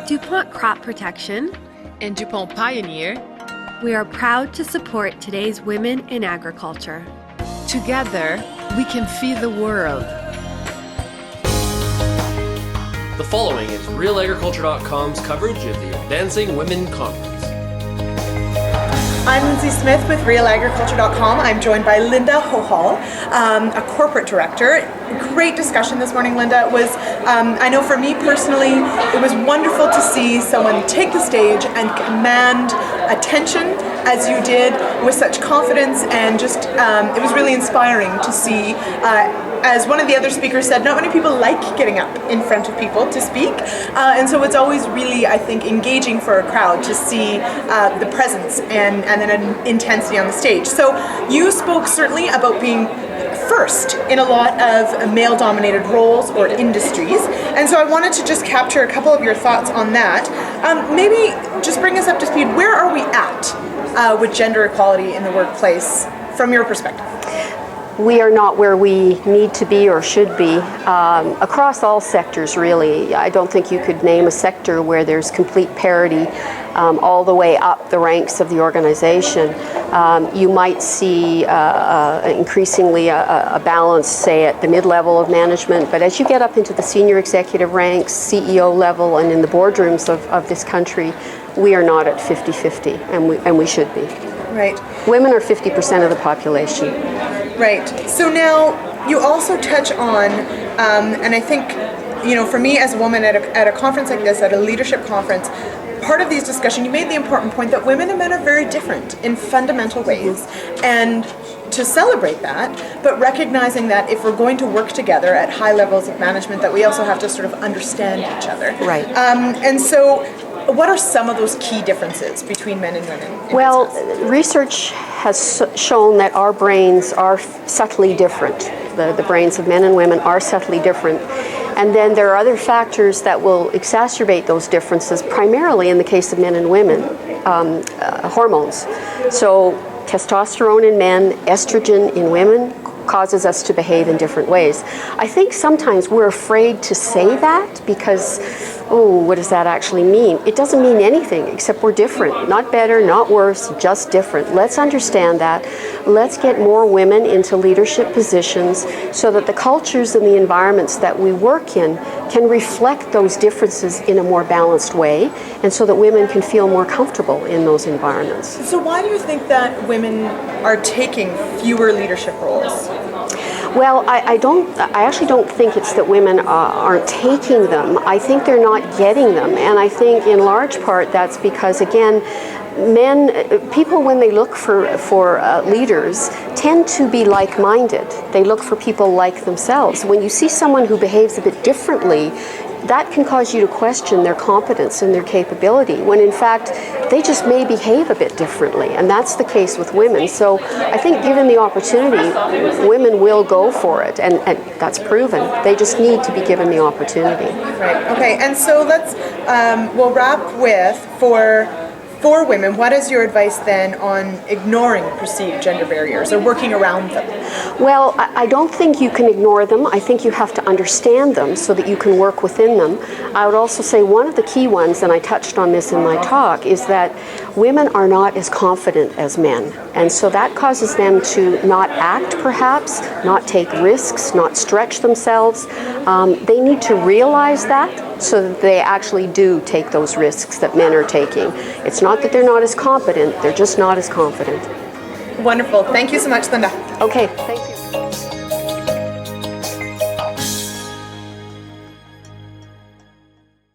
DuPont Crop Protection and DuPont Pioneer, we are proud to support today's women in agriculture. Together, we can feed the world. The following is RealAgriculture.com's coverage of the Advancing Women Conference. I'm Lyndsey Smith with RealAgriculture.com. I'm joined by Linda Hohol, a corporate director. Great discussion this morning, Linda. It was, I know for me personally, it was wonderful to see someone take the stage and command attention as you did with such confidence, and just it was really inspiring to see. As one of the other speakers said, not many people like getting up in front of people to speak, and so it's always really, I think, engaging for a crowd to see the presence and then an intensity on the stage. So you spoke certainly about being first in a lot of male-dominated roles or industries, and so I wanted to just capture a couple of your thoughts on that. Maybe just bring us up to speed. Where are we at with gender equality in the workplace from your perspective? We are not where we need to be or should be across all sectors, really. I don't think you could name a sector where there's complete parity all the way up the ranks of the organization. You might see increasingly a balance, say, at the mid-level of management, but as you get up into the senior executive ranks, CEO level, and in the boardrooms of this country, we are not at 50-50, and we should be. Right. Women are 50% of the population. Right. So now you also touch on, and I think, you know, for me as a woman at a conference like this, at a leadership conference, part of these discussions, you made the important point that women and men are very different in fundamental ways, and to celebrate that, but recognizing that if we're going to work together at high levels of management, that we also have to sort of understand each other. Right. And so, what are some of those key differences between men and women? Well, research has shown that our brains are subtly different. The brains of men and women are subtly different. And then there are other factors that will exacerbate those differences, primarily in the case of men and women, hormones. So testosterone in men, estrogen in women, causes us to behave in different ways. I think sometimes we're afraid to say that because, oh, what does that actually mean? It doesn't mean anything except we're different. Not better, not worse, just different. Let's understand that. Let's get more women into leadership positions so that the cultures and the environments that we work in can reflect those differences in a more balanced way, and so that women can feel more comfortable in those environments. So why do you think that women are taking fewer leadership roles? Well, I actually don't think it's that women aren't taking them. I think they're not getting them, and I think in large part that's because, again, people, when they look for leaders, tend to be like-minded. They look for people like themselves. When you see someone who behaves a bit differently, that can cause you to question their competence and their capability, when in fact they just may behave a bit differently, and that's the case with women. So I think given the opportunity, women will go for it, and that's proven. They just need to be given the opportunity. Right, okay, and so let's, we'll wrap with, for women, what is your advice then on ignoring perceived gender barriers or working around them? Well, I don't think you can ignore them. I think you have to understand them so that you can work within them. I would also say one of the key ones, and I touched on this in my talk, is that women are not as confident as men. And so that causes them to not act, perhaps, not take risks, not stretch themselves. They need to realize that so that they actually do take those risks that men are taking. It's not that they're not as competent, they're just not as confident. Wonderful. Thank you so much, Linda. Okay, thank you.